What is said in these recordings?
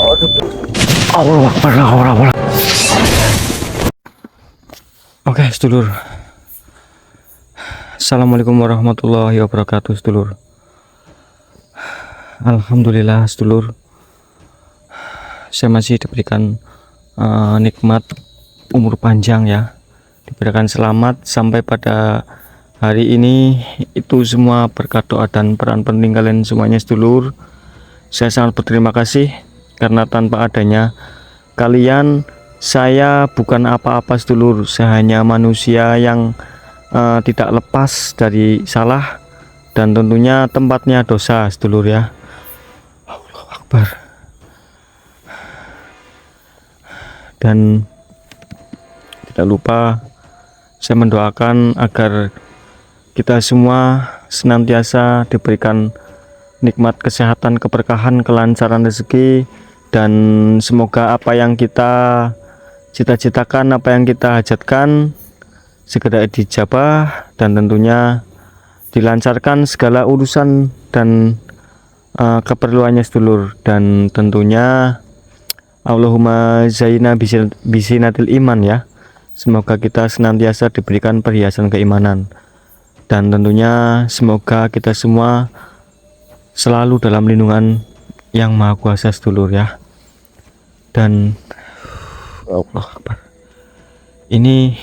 Allah Akbar, Allah Akbar. Oke, sedulur. Assalamualaikum warahmatullahi wabarakatuh, sedulur. Alhamdulillah, sedulur. Saya masih diberikan nikmat umur panjang ya. Diberikan selamat sampai pada hari ini. Itu semua berkat doa dan peran penting kalian semuanya, sedulur. Saya sangat berterima kasih karena tanpa adanya kalian saya bukan apa-apa, sedulur. Saya hanya manusia yang tidak lepas dari salah dan tentunya tempatnya dosa, sedulur ya. Allahu Akbar. Dan tidak lupa saya mendoakan agar kita semua senantiasa diberikan nikmat kesehatan, keberkahan, kelancaran rezeki, dan semoga apa yang kita cita-citakan, apa yang kita hajatkan segera dijabah dan tentunya dilancarkan segala urusan dan keperluannya, sedulur. Dan tentunya Allahumma zaina bisinatil iman ya. Semoga kita senantiasa diberikan perhiasan keimanan, dan tentunya semoga kita semua selalu dalam lindungan yang maha kuasa, sedulur ya. Dan Allah Akbar. Ini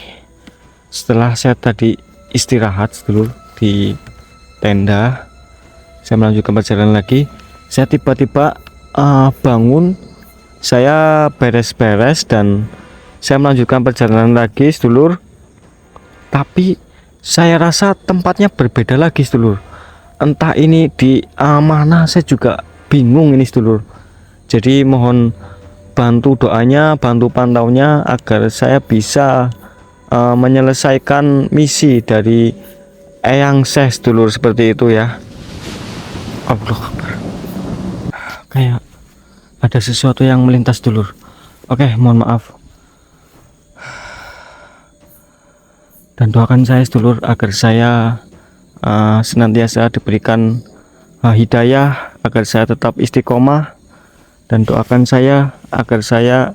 setelah saya tadi istirahat, sedulur, di tenda, saya melanjutkan perjalanan lagi. Saya tiba-tiba bangun, saya beres-beres dan saya melanjutkan perjalanan lagi, sedulur. Tapi saya rasa tempatnya berbeda lagi, sedulur. Entah ini di mana, saya juga bingung ini, sedulur. Jadi mohon bantu doanya, bantu pantaunya agar saya bisa menyelesaikan misi dari Eyang Syekh, sedulur, seperti itu ya. Allah Akbar. Kayak ada sesuatu yang melintas, sedulur. Oke, mohon maaf. Dan doakan saya, sedulur, agar saya senantiasa diberikan hidayah, agar saya tetap istiqomah, dan doakan saya agar saya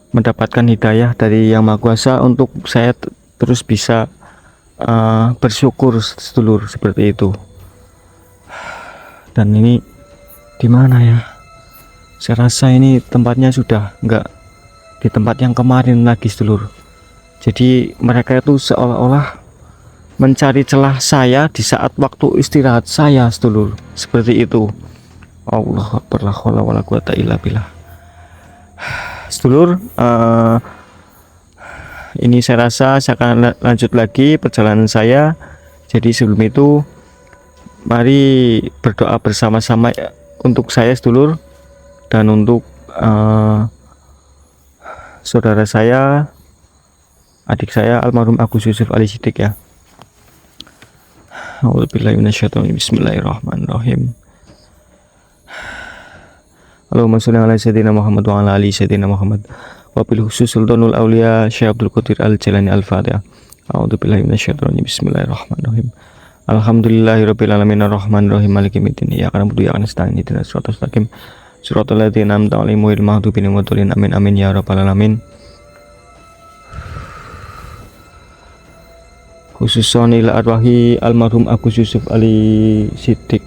mendapatkan hidayah dari Yang Maha Kuasa untuk saya terus bisa bersyukur, sedulur, seperti itu. Dan ini di mana ya? Saya rasa ini tempatnya sudah enggak di tempat yang kemarin lagi, sedulur. Jadi mereka itu seolah-olah mencari celah saya di saat waktu istirahat saya, sedulur, seperti itu. Allah Akbar, la haula wala quwata illa billah. Sedulur, ini saya rasa saya akan lanjut lagi perjalanan saya. Jadi sebelum itu mari berdoa bersama-sama untuk saya, sedulur, dan untuk saudara saya, adik saya almarhum Agus Yusuf Ali Siddiq ya. A'udzubillahi minasyaitonir rajim. Bismillahirrahmanirrahim. Allahumma sholli ala sayyidina Muhammad wa ala ali sayyidina Muhammad. Wabil khusus Sultanul Aulia Syekh Abdul Qadir Al-Jailani Al-Fatihah. A'udzubillahi minasyaitonir rajim. Bismillahirrahmanirrahim. Alhamdulillahirabbil alamin arrahmanirrahim maliki yaumiddin. Iyyaka na'budu wa iyyaka nasta'in. Ihdinas siratal mustaqim. Shiratal ladzina an'amta 'alaihim ghairil maghdubi 'alaihim waladdallin. Amin amin ya rabbal alamin. Khususon ila arwahi almarhum Agus Yusuf Ali Siddiq.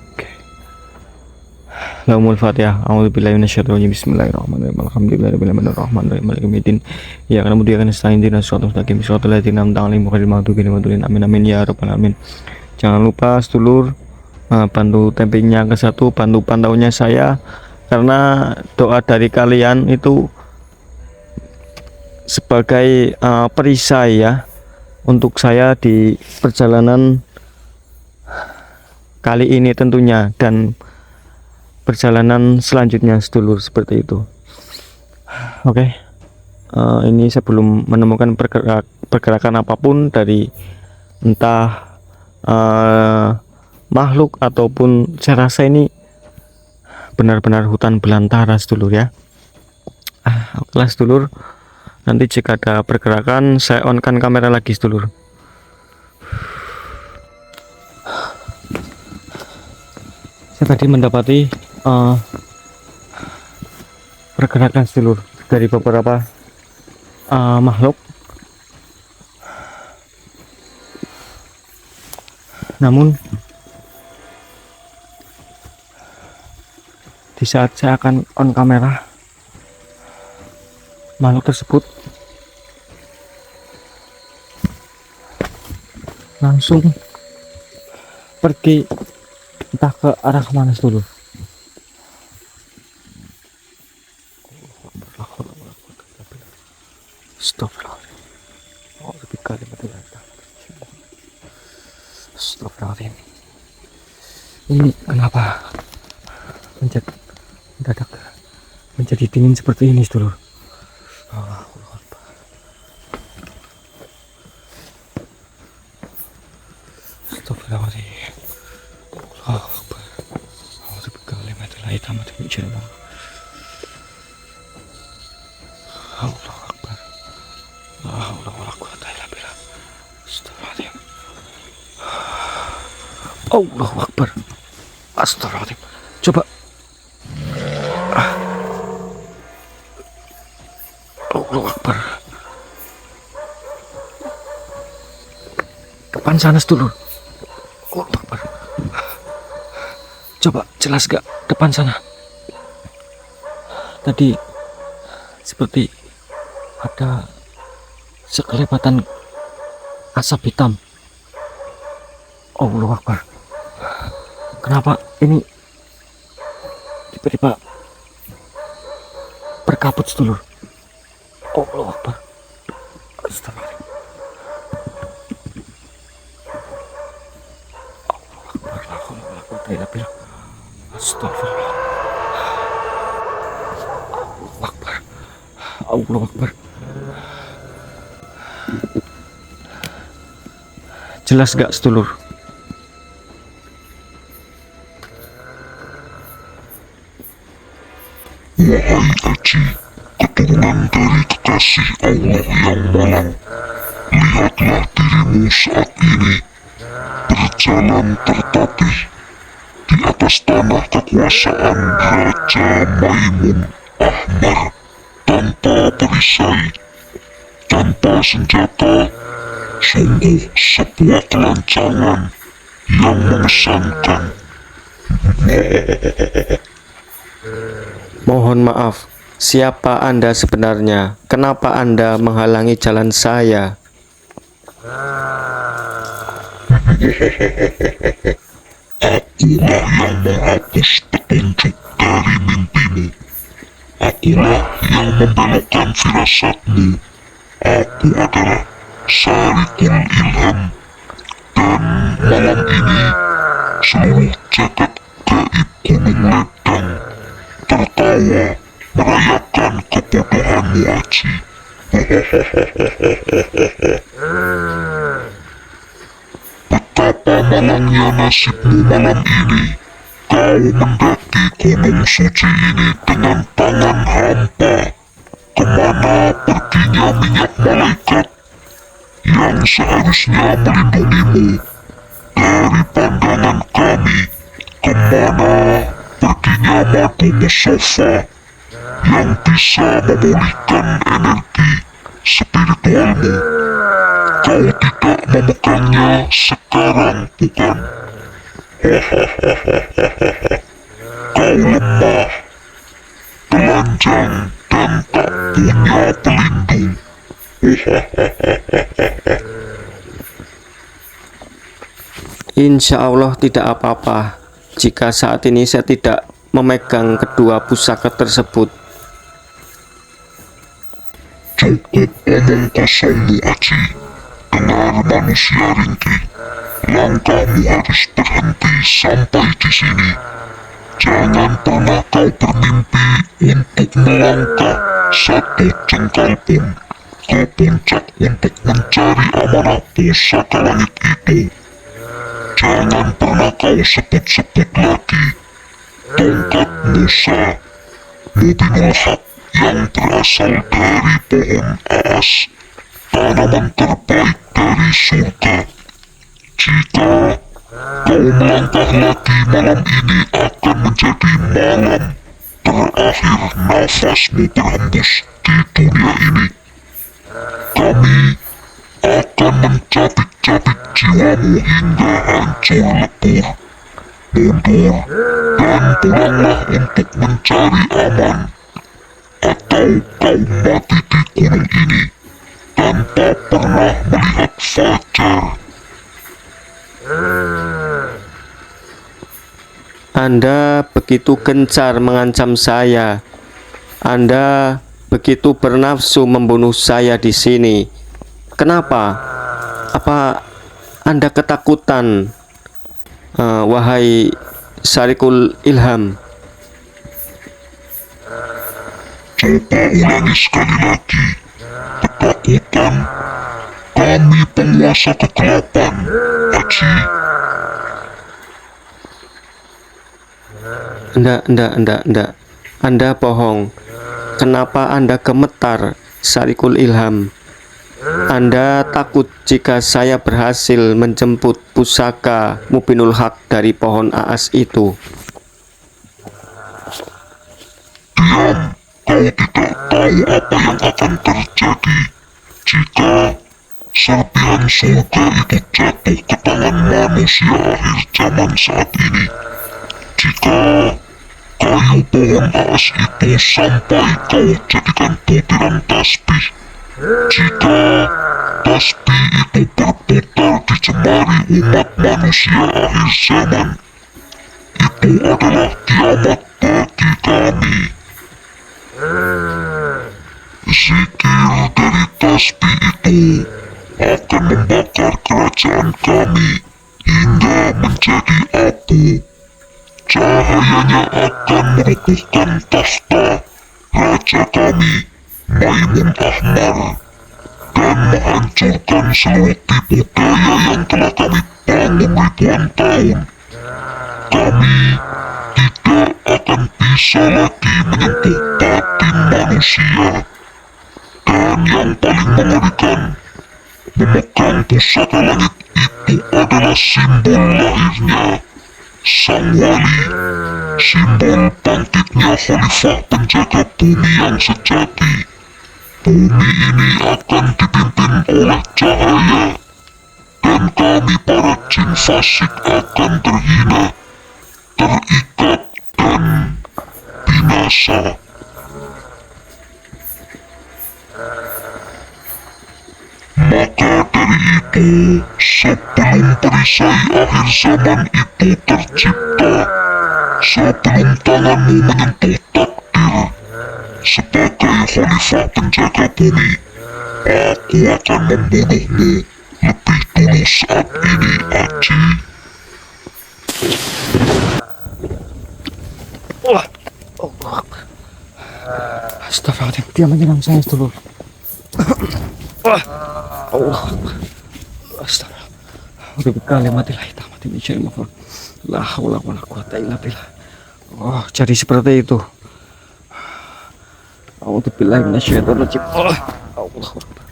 Lahumul Fatihah. A'udzubillahi minasyaitonir rajim. Bismillahirrahmanirrahim. Alhamdulillahirabbil alamin arrahmanirrahim maliki yaumiddin. Iyyaka na'budu wa iyyaka nasta'in. Ihdinas siratal mustaqim. Shiratal ladzina an'amta 'alaihim ghairil maghdubi 'alaihim waladdallin. Amin amin ya rabbal alamin. Jangan lupa, sedulur, bantu tappingnya ke satu, bantu pantaunya saya, karena doa dari kalian itu sebagai perisai ya untuk saya di perjalanan kali ini tentunya, dan perjalanan selanjutnya, sedulur, seperti itu. Oke. Ini saya belum menemukan pergerakan apapun dari entah makhluk ataupun, saya rasa ini benar-benar hutan belantara, sedulur ya. Oke, sedulur, nanti jika ada pergerakan saya on-kan kamera lagi, sedulur. Saya tadi mendapati pergerakan sedulur dari beberapa makhluk. Namun di saat saya akan on kamera, makhluk tersebut langsung pergi entah ke arah kemana dulu. Astagfirullahaladzim. Ini kenapa mendadak menjadi dingin seperti ini dulu? Astagfirullahaladzim. Allahu Akbar. A'udzu bikalimatillahi tammati min syarri ma khalaq. Allahu Akbar. La haula wala quwwata illa billah. Astagfirullahaladzim. Allahu Akbar. Astagfirullahaladzim. Coba. Allahu Akbar. Depan sana dulu. Allahu Akbar. Coba jelas gak depan sana? Tadi seperti ada sekelebatan asap hitam. Allahu Akbar. Kenapa ini tiba-tiba berkabut dulu? Allahu Akbar. Astagfirullahaladzim. Astagfirullah. Allahu Akbar. Allahu Akbar. Jelas gak sedulur? Wahai Aji, keturunan dari kekasih Allah yang malang, lihatlah dirimu saat ini berjalan tertatih di atas tanah kekuasaan Raja Maimun Ahmar, tanpa perisai, tanpa senjata. Sungguh sebuah kelancangan yang mengesankan. Mohon maaf, siapa Anda sebenarnya? Kenapa Anda menghalangi jalan saya? Akulah yang menghapus petunjuk dari mimpimu. Akulah yang membelokkan firasatmu. Aku adalah Sarikul Ilham. Dan malam ini seluruh jagat gaib Gunung Ledang tertawa merayakan kebodohanmu, Aji. Betapa malangnya nasibmu malam ini. Kau mendaki gunung suci ini dengan tangan hampa. Kemana perginya minyak malaikat yang seharusnya melindungimu dari pandangan kami? Kemana perginya madu musafa yang bisa memulihkan energi spiritualmu? Kau tidak memegangnya sekarang, bukan? Kau lemah, telanjang, dan tak punya pelindung. Insya Allah tidak apa-apa jika saat ini saya tidak memegang kedua pusaka tersebut. Cukup omong kosongmu, Aji. Dengar manusia ringkih, langkahmu harus berhenti sampai di sini. Jangan pernah kau bermimpi untuk melangkah satu jengkal pun ke puncak untuk mencari amanah pusaka langit itu. Jangan pernah kau sebut-sebut lagi tongkat Musa, Mubinul Haq yang berasal dari pohon aas, tanaman terbaik dari surga. Jika kau melangkah lagi, malam ini akan menjadi malam terakhir nafasmu berhembus di dunia ini. Kami akan mencabik-cabik jiwamu hingga hancur lebur. Mundur dan pulanglah untuk mencari aman, atau kau mati di gunung ini tanpa pernah melihat fajar. Anda begitu gencar mengancam saya. Anda begitu bernafsu membunuh saya di sini. Kenapa? Apa Anda ketakutan, wahai Syarikul Ilham? Coba ulangi sekali lagi. Ketakutan? Kami penguasa kegelapan, Aji. Enggak. Anda bohong. Kenapa Anda gemetar, Syarikul Ilham? Anda takut jika saya berhasil menjemput pusaka Mubinul Haq dari pohon aas itu. Diam, kau tidak tahu apa yang akan terjadi jika serpihan surga itu jatuh ke tangan manusia akhir zaman saat ini. Jika kayu pohon aas itu sampai kau jadikan butiran tasbih, jika tasbih itu berputar di jemari umat manusia akhir zaman, itu adalah kiamat bagi kami. Zikir dari tasbih itu akan membakar kerajaan kami hingga menjadi abu. Cahayanya akan meruntuhkan tahta raja kami, Maimun Ahmar, dan menghancurkan seluruh tipu daya yang telah kami bangun ribuan tahun. Kami tidak akan bisa lagi menyentuh batin manusia. Dan yang paling mengerikan, memegang pusaka langit itu adalah simbol lahirnya Sang Wali, simbol bangkitnya Khalifah penjaga bumi yang sejati. Bumi ini akan dipimpin oleh cahaya, dan kami para jin fasik akan terhina, terikat, dan binasa. Maka dari itu, sebelum perisai akhir zaman itu tercipta, sebelum tanganmu menyentuh takdir, sebagai khalifah penjaga bumi, aku akan membunuhmu lebih dulu saat ini, Aji. Astagfirullahaladzim, dia menyerang saya dulu. Allah, astagfirullah. Udah kalimatillahi tammati min syarri ma khalaq. La haula wala quwata illa billah. Oh, jadi seperti itu. A'udzubillahi minasyaitonir rajim. Allahu akbar.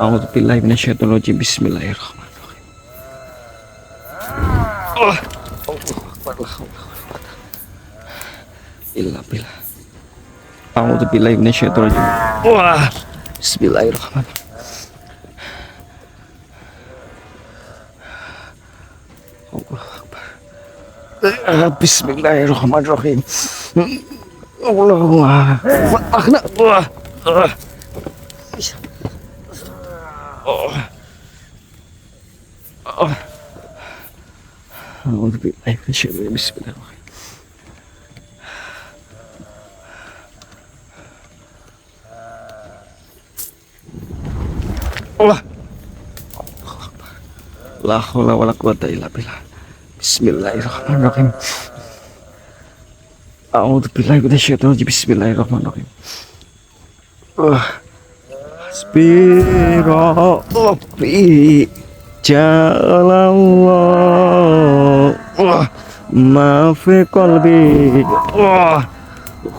A'udzubillahi minasyaitonir rajim. Bismillahirrahmanirrahim. Allahu akbar. La haula wala quwata illa billah. A'udzubillahi minasyaitonir rajim. Wah, bismillahirrahmanirrahim. Allahu akbar. Bismillahirrahmanirrahim. Allahu akbar. A'udzubillahi minasyaitonir rajim. Bismillahirrahmanirrahim. Allah. La haula wala quwata illa billah. Bismillahirrahmanirrahim. A'udzubillahi minasyaitonir rajim. Bismillahirrahmanirrahim. Hasbi rabbi jalallah ma fi qalbi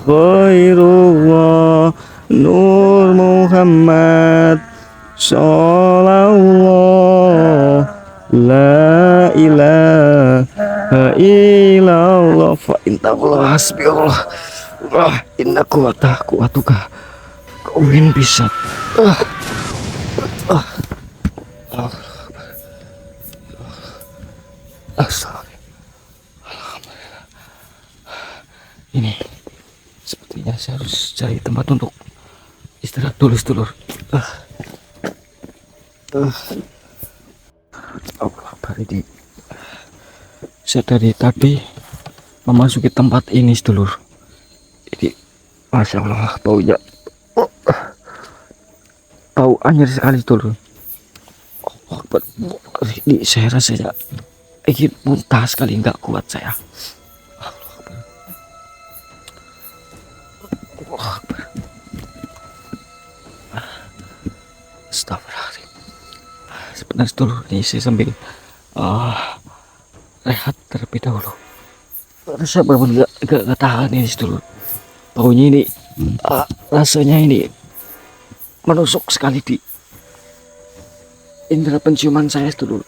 khairullah Nur Muhammad Sallallahu la ilaha La ilallah fa intallah hasbiyallah. Inna kuatuka. Kau ingin bisa. Ini sepertinya saya harus cari tempat untuk istirahat dulu, sedulur. Allah di saya dari tadi memasuki tempat ini, sedulur. Jadi masya Allah baunya bau anjir sekali, sedulur. Ini saya rasanya ingin muntah sekali, nggak kuat saya. Astagfirullahaladzim. Sebenarnya, sedulur, ini saya sambil rehat terlebih dahulu. Saya benar-benar gak tahan ini, sedulur. Baunya ini rasanya ini menusuk sekali di indera penciuman saya, sedulur.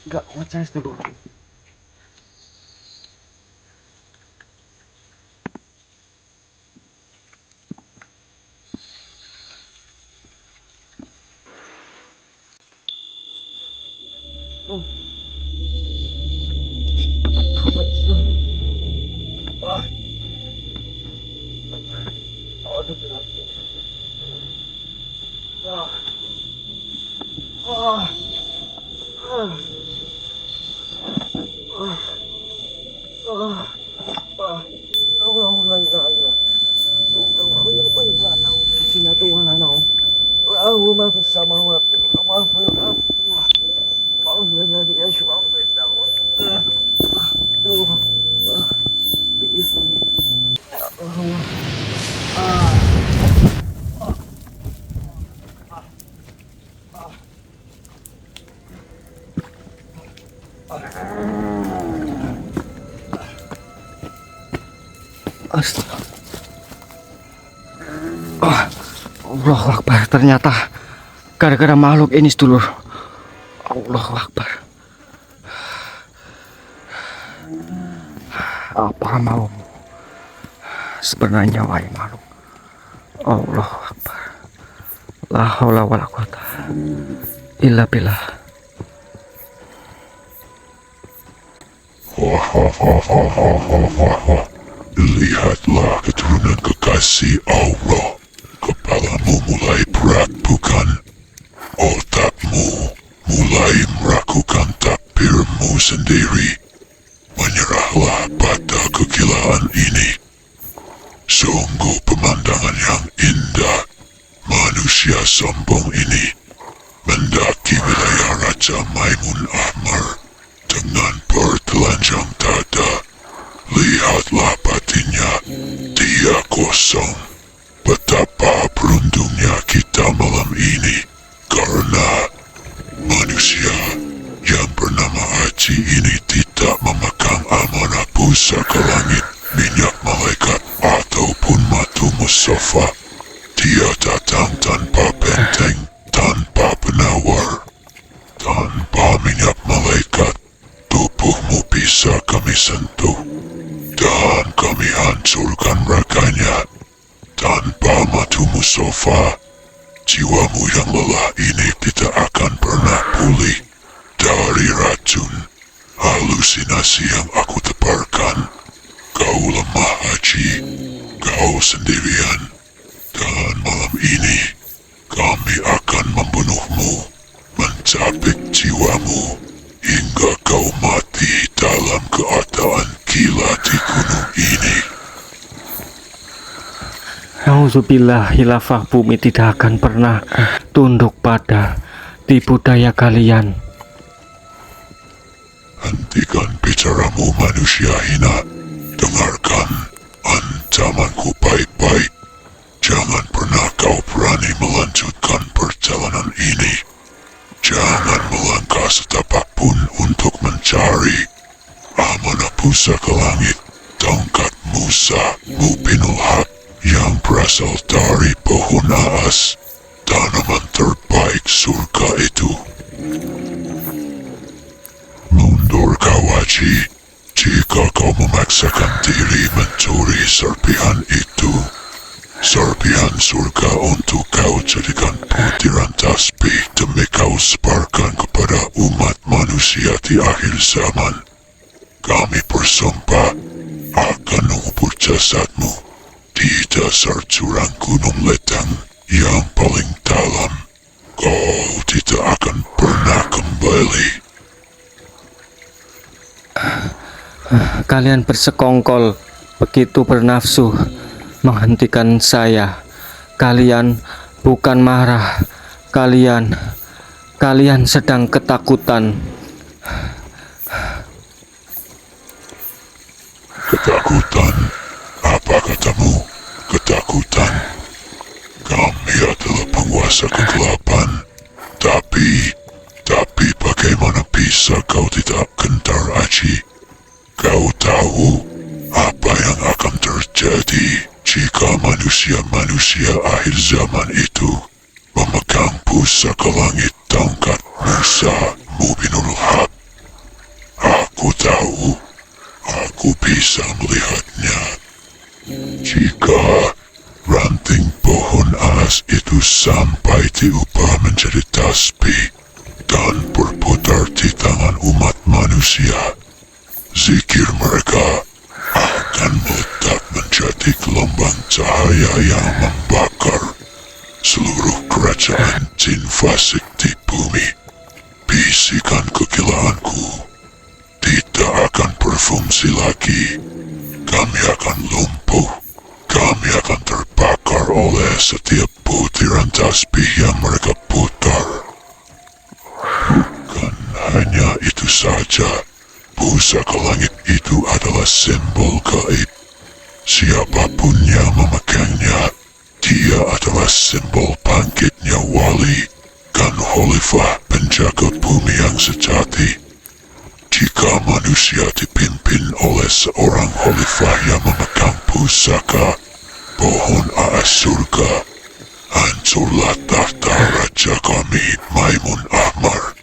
Gak kuat saya, sedulur. Astaga. Allahu Akbar, ternyata gara-gara makhluk ini, sedulur. Allahu Akbar. Apa mau sebenarnya, wahai makhluk? Allahu Akbar. La haula wala quwata illa billah. Lihatlah keturunan kekasih Allah. Kepalamu mulai berat, bukan? Otakmu mulai meragukan takdirmu sendiri. Menyerahlah pada kegilaan ini. Sungguh pemandangan yang indah. Manusia sombong ini mendaki wilayah Raja Maimun Ahmar dengan bertelanjang dada. Lihatlah batinnya, dia kosong. Betapa beruntungnya kita malam ini, karena manusia yang bernama Haji ini tidak memegang amanah pusaka langit, minyak malaikat, ataupun matu Mustafa. Dia datang tanpa benteng, tanpa penawar, tanpa minyak malaikat. Tubuhmu bisa kami sentuh, dan kami hancurkan raganya. Tanpa matu Mustafa, jiwamu yang lelah ini tidak akan pernah pulih dari racun halusinasi yang aku tebarkan. Kau lemah, Haji, kau sendirian, dan malam ini kami akan membunuhmu, mencabik jiwamu hingga kau mati dalam keadaan gila di gunung ini. Auzubillah, hilafah bumi tidak akan pernah tunduk pada tipu daya kalian. Hentikan bicaramu manusia hina. Dengarkan ancamanku baik-baik. Jangan pernah kau berani melanjutkan perjalanan ini. Jangan melangkah setapak pun untuk mencari amanah pusaka langit, tongkat Musa Mubinul Haq yang berasal dari pohon aas, tanaman terbaik surga itu. Mundur kau Haji, jika kau memaksakan diri mencuri serpihan itu. Serpihan surga untuk kau jadikan butiran tasbih demi kau sebarkan kepada umat manusia di akhir zaman. Kami bersumpah akan mengubur jasadmu di dasar jurang gunung ledang yang paling dalam. Kau tidak akan pernah kembali. Kalian bersekongkol, begitu bernafsu menghentikan saya. Kalian bukan marah, kalian sedang ketakutan. Ketakutan? Apa katamu? Ketakutan? Kami adalah penguasa kegelapan. Tapi bagaimana bisa kau tidak gentar, Haji? Kau tahu apa yang akan terjadi jika manusia-manusia akhir zaman itu memegang pusaka langit tongkat Musa Mubinul Haq? Aku tahu. Aku bisa melihatnya. Jika ranting pohon aas itu sampai diubah menjadi tasbih dan berputar di tangan umat manusia, zikir mereka akan meledak menjadi gelombang cahaya yang membakar seluruh kerajaan jin fasik di bumi. Bisikan kegilaanku tidak akan berfungsi lagi. Kami akan lumpuh. Kami akan terbakar oleh setiap butiran tasbih yang mereka putar. Bukan hanya itu saja, pusaka langit itu adalah simbol gaib. Siapapun yang memegangnya, dia adalah simbol bangkitnya wali dan khalifah penjaga bumi yang sejati. Jika manusia dipimpin oleh seorang khalifah yang memegang pusaka pohon aas surga, hancurlah tahta raja kami Maimun Ahmar.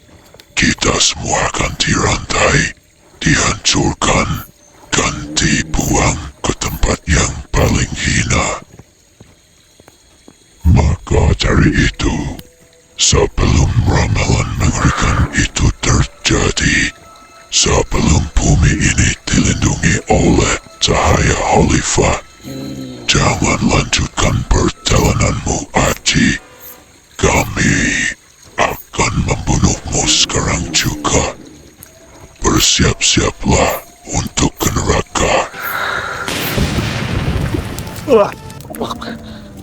Kita semua akan dirantai, dihancurkan, dan dibuang ke tempat yang paling hina. Maka dari itu, sebelum ramalan mengerikan itu terjadi, sebelum bumi ini dilindungi oleh cahaya khalifah, jangan lanjutkan perjalananmu, Haji. Kami akan membunuhmu sekarang juga. Bersiap-siaplah untuk ke neraka.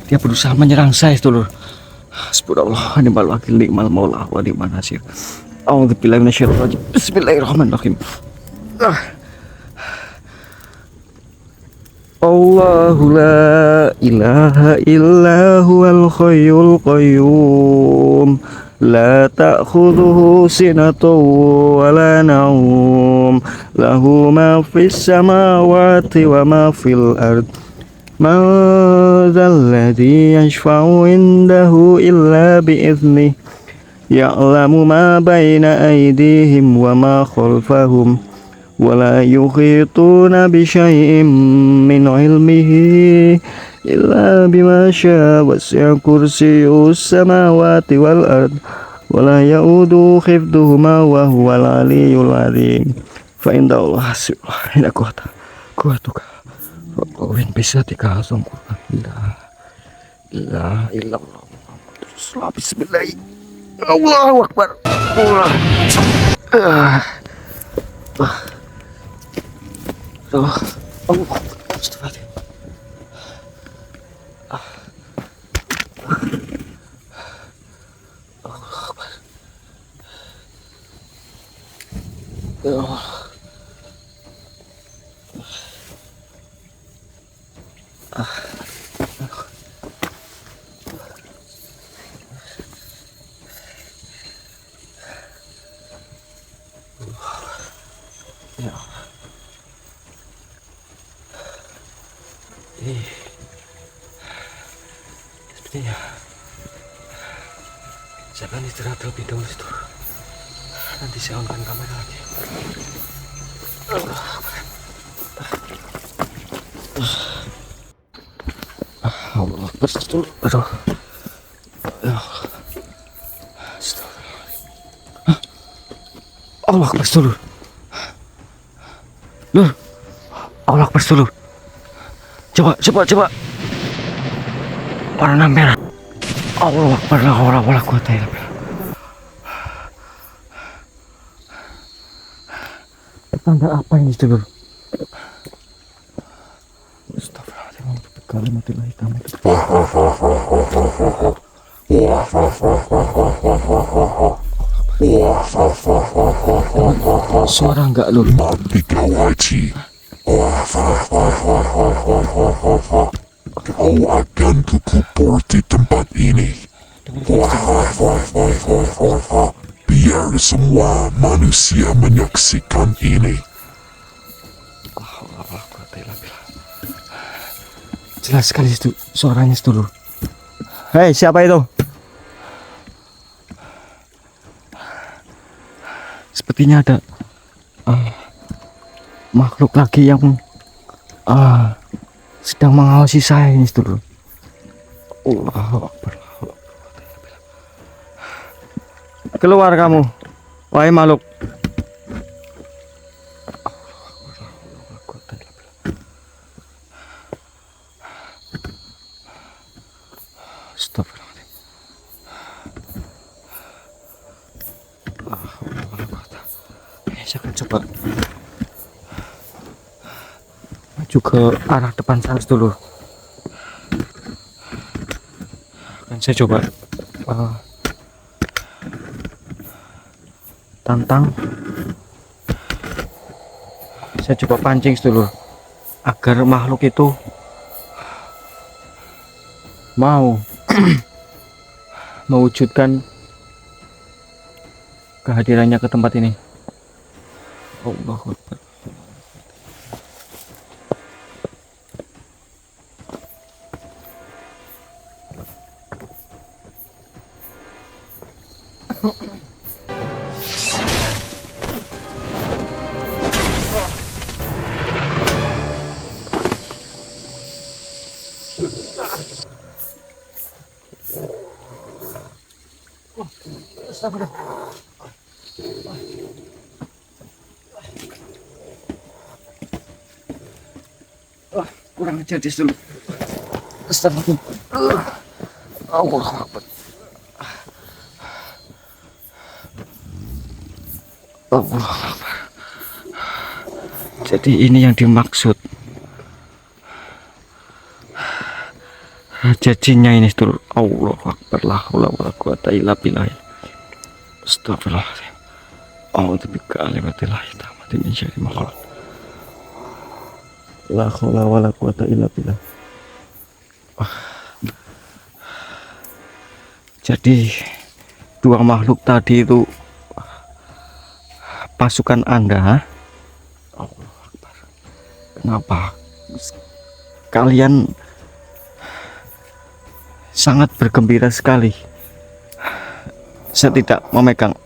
Dia berusaha menyerang saya, dulur. Subhanallah, ni'mal wakil, ni'mal maulah, wa ni'man nasir. A'udzubillahi minasyaitonir rajim. Bismillahirrahmanirrahim. Allahu la ilaha illa huwal hayyul qayyum, la ta'khudhuhu sinatun wa la nawm, lahu ma fis samawati wa ma fil ard. Man dzal ladzi yashfa'u indahu illa bi'idhnih, ya'lamu ma baina aydihim wa ma khalfahum, wa la yuhituna bi syai'in min ilmihi illa bima syaa, wasi'a kursiyyuhu samawati wal ard, wa la ya'uduhu hifdhuhuma wa huwal 'aliyyul 'azim. Fa inna Allah hasibullah ina kuatuka Rabbuin bisa dikasum la ilaha illallah Muhammadur Rasulullah. Bismillah. Allahu Akbar. Allah. Ya. Ini sepertinya saya akan istirahat terlebih dahulu itu. Nanti saya on-kan kamera lagi. Allah betul. Aduh. Allah betul. Lur. Allah betul. Coba. Warna merah. Allah Akbar, la haula wala quwata illa billah. Tanda apa ini, Dulur? Astagfirullahaladzim, kalimatillahi tamat. Suara enggak, Lur? Mati kau haji. Kau akan kukubur di tempat ini. Biar semua manusia menyaksikan ini. Jelas sekali itu suaranya, Dulur. Hei, siapa itu? Sepertinya ada makhluk lagi yang sedang mengawasi saya ini, Dulur. Allahu Akbar. Keluar kamu, wahai makhluk. Astagfirullahaladzim. Saya akan coba maju ke arah depan sana dulu. Akan saya coba tantang. Saya coba pancing dulu agar makhluk itu mau mewujudkan kehadirannya ke tempat ini. Allahu Akbar. Kurang ajar dulu. Astagfirullah. Allahu Akbar. Allahu Akbar. Jadi ini yang dimaksud. Jadinya ini dulu. Allahu Akbar. La haula wala quwata illa billah. Astagfirullahaladzim. A'udzu bikalimatillahi tammati min syarri ma khalaq. La haula wala quwata illa billah. Jadi dua makhluk tadi itu pasukan Anda. Allah Akbar. Kenapa kalian sangat bergembira sekali? Saya tidak memegang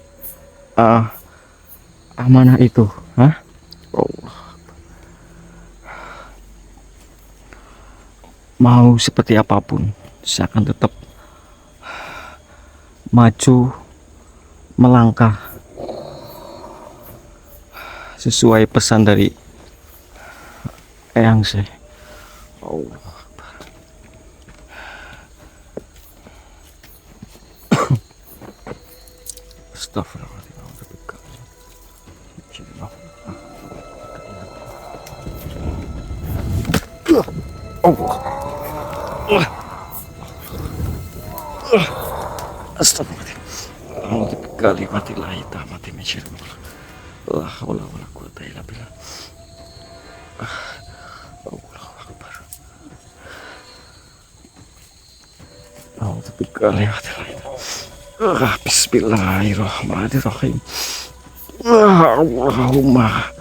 amanah itu. Allah. Mau seperti apapun, saya akan tetap maju melangkah sesuai pesan dari Eyang saya. Allah Akbar. Astagfirullahaladzim. Allah. Astagfirullahaladzim. A'udzu bikalimatillahi tammati min syarri ma khalaq. Wala quwata illa billah. Allahu akbar. Bismillahirrahmanirrahim. Allahumma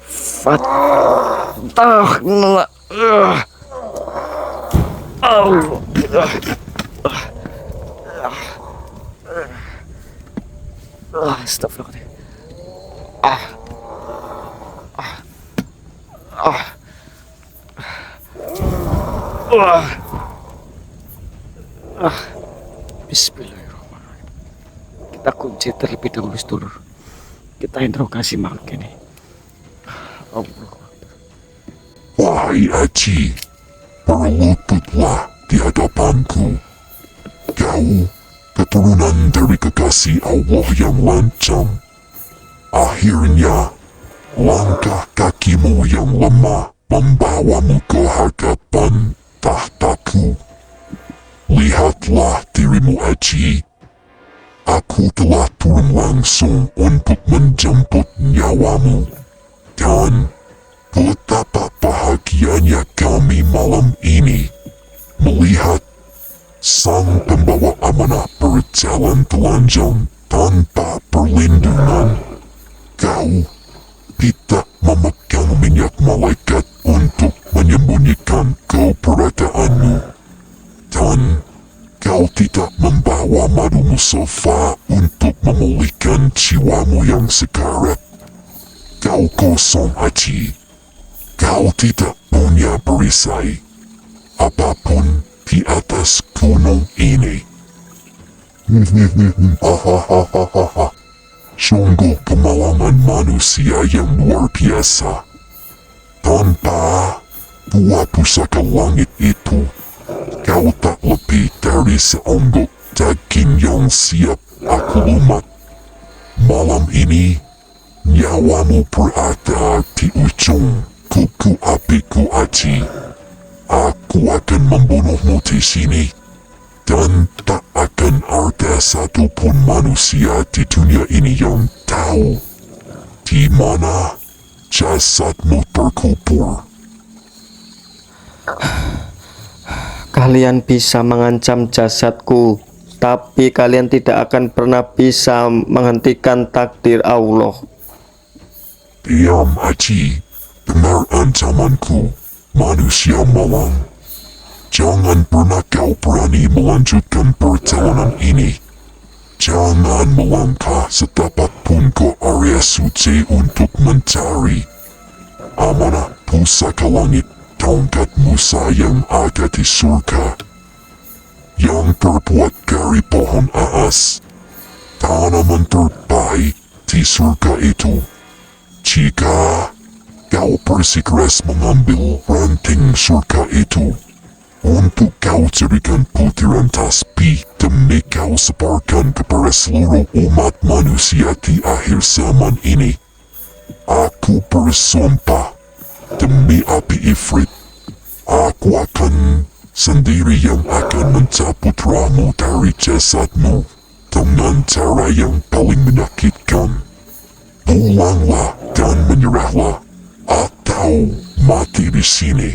fatahna. Allah. Astagfirullah. Bismillahirrahmanirrahim. Kita kunci terlebih dahulu sedulur. Kita interogasi makhluk ini. Allah. Wahai Aji, berlututlah di hadapanku. Kau keturunan dari kekasih Allah yang lancang. Akhirnya, langkah kakimu yang lemah membawamu ke hadapan tahtaku. Lihatlah dirimu, Aji. Aku telah turun langsung untuk menjemput nyawamu. Dan betapa bahagianya kami malam ini melihat sang pembawa amanah berjalan telanjang tanpa perlindungan. Kau tidak memegang minyak malaikat untuk menyembunyikan keberadaanmu. Dan kau tidak membawa madu musafa untuk memulihkan jiwamu yang sekarat. Kau kosong, Aji. Kau tidak punya perisai apapun di atas gunung ini. Sungguh kemalangan manusia yang luar biasa. Tanpa dua pusaka langit itu, kau tak lebih dari seonggok daging yang siap aku lumat. Malam ini, nyawamu berada di ujung kuku apiku, Aji. Aku akan membunuhmu di sini. Dan tak akan ada satupun manusia di dunia ini yang tahu di mana jasadmu terkubur. Kalian bisa mengancam jasadku, tapi kalian tidak akan pernah bisa menghentikan takdir Allah. Diam, Aji. Dengar ancamanku, manusia malang. Jangan pernah kau berani melanjutkan perjalanan ini. Jangan melangkah setapak pun ke area suci untuk mencari amanah pusaka langit tongkat Musa yang ada di surga, yang terbuat dari pohon aas, tanaman terbaik di surga itu. Jika kau bersikeras mengambil ranting surga itu untuk kau jadikan butiran tasbih demi kau sebarkan kepada seluruh umat manusia di akhir zaman ini, aku bersumpah demi api ifrit, aku akan sendiri yang akan mencabut rahmu dari jasadmu dengan cara yang paling menyakitkan. Pulanglah dan menyerahlah, atau mati di sini.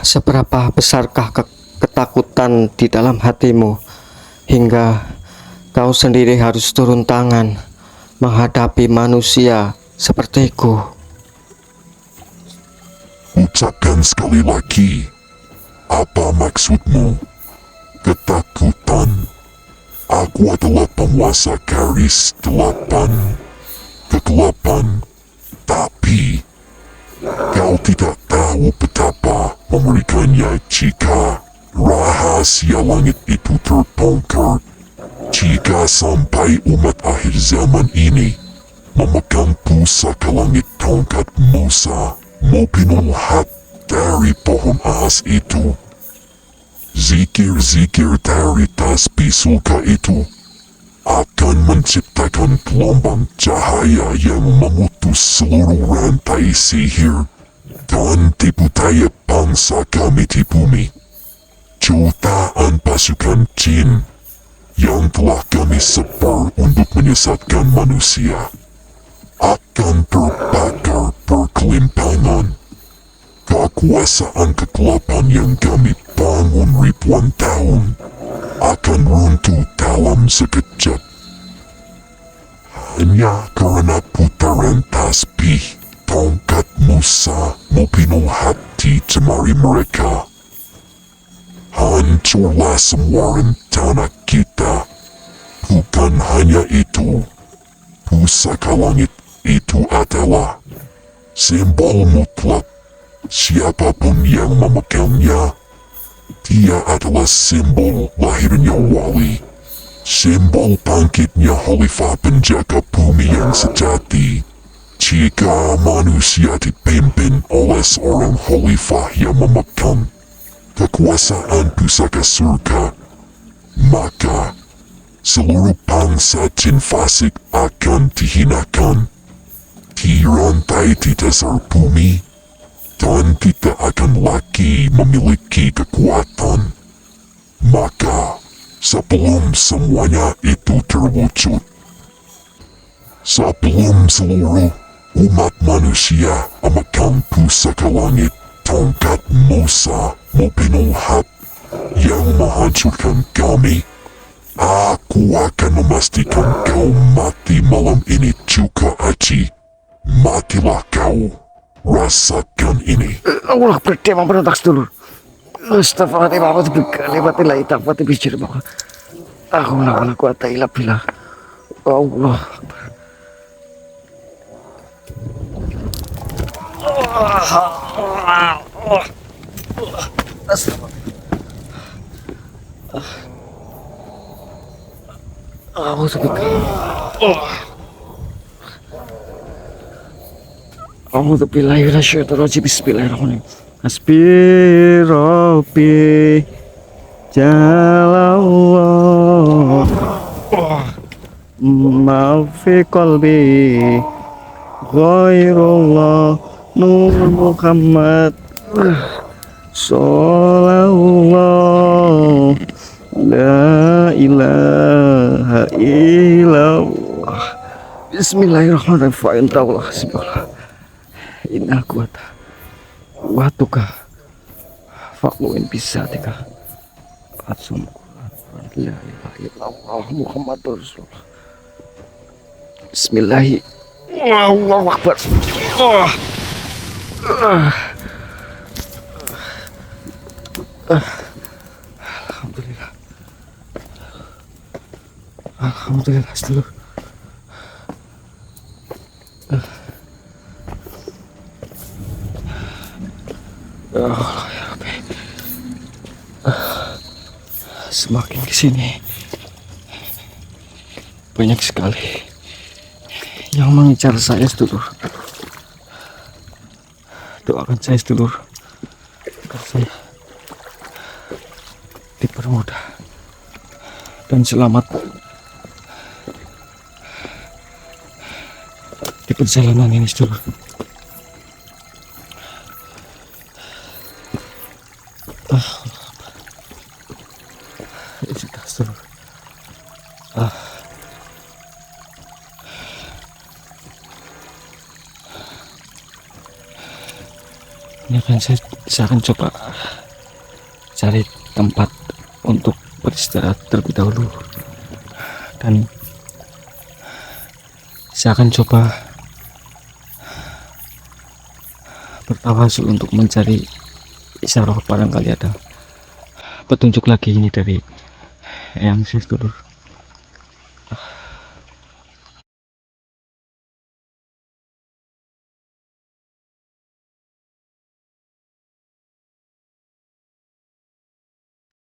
Seberapa besarkah ketakutan di dalam hatimu hingga kau sendiri harus turun tangan menghadapi manusia sepertiku? Ucapkan sekali lagi, apa maksudmu? Ketakutan. Aku adalah penguasa garis 8 kegelapan, tapi kau tidak tahu betapa mengerikannya jika rahasia langit itu terbongkar. Jika sampai umat akhir zaman ini memegang pusaka langit tongkat Musa, Mubinul Haq dari pohon aas itu, zikir-zikir dari tasbih surga itu akan menciptakan gelombang cahaya yang memutus seluruh rantai sihir dan tipu daya bangsa kami di bumi. Jutaan pasukan jin yang telah kami sebar menyesatkan manusia akan terbakar berkelimpangan. Kekuasaan kegelapan yang kami bangun ribuan tahun akan runtuh dalam sekejap. Hanya karena putaran tasbih tongkat Musa membunuh hati jemari mereka. Hancurlah semua rencana kita. Bukan hanya itu, pusaka langit itu adalah simbol mutlak. Siapapun yang memegangnya, dia adalah simbol lahirnya wali, simbol bangkitnya khalifah penjaga bumi yang sejati. Jika manusia dipimpin oleh seorang khalifah yang memegang kekuasaan pusaka surga, maka seluruh bangsa jin fasik akan dihinakan, dirantai di dasar bumi, dan tidak akan lagi memiliki kekuatan. Maka, sebelum semuanya itu terwujud, sebelum seluruh umat manusia memegang pusaka langit, tongkat Musa membunuh hak yang menghancurkan kami, aku akan memastikan kau mati malam ini juga, Aji. Matilah kau. Rasakan ini. Allah berdema berontak sedulur. Astagfirullahaladzim, berkali-kali tak pati bicara bahwa aku lawan kuat ilah bila Allah. Aku seperti A'udzu billahi minasyaitonir rajim. Bismillahirrahmanirrahim. Hasbi Rabbi Jalallah ma fi qalbi ghairullah Nur Muhammad Sallallahu La ilaha illallah. Bismillahirrahmanirrahim. Fa'intallah subhanallah. Inna kuata watuka fakluin bisa tika atsum la ilaha illallah Muhammadur Rasulullah. Bismillahi Allahu akbar. Alhamdulillah. Alhamdulillah sedulur. Ya Allah, ya Rabbi. Semakin kesini banyak sekali yang mengincar saya sedulur. Doakan saya sedulur agar saya dipermudah dan selamat di perjalanan ini sedulur. Ini saya akan coba cari tempat untuk beristirahat terlebih dahulu, dan saya akan coba bertawasul untuk mencari isyarat, barangkali ada petunjuk lagi ini dari yang sedulur.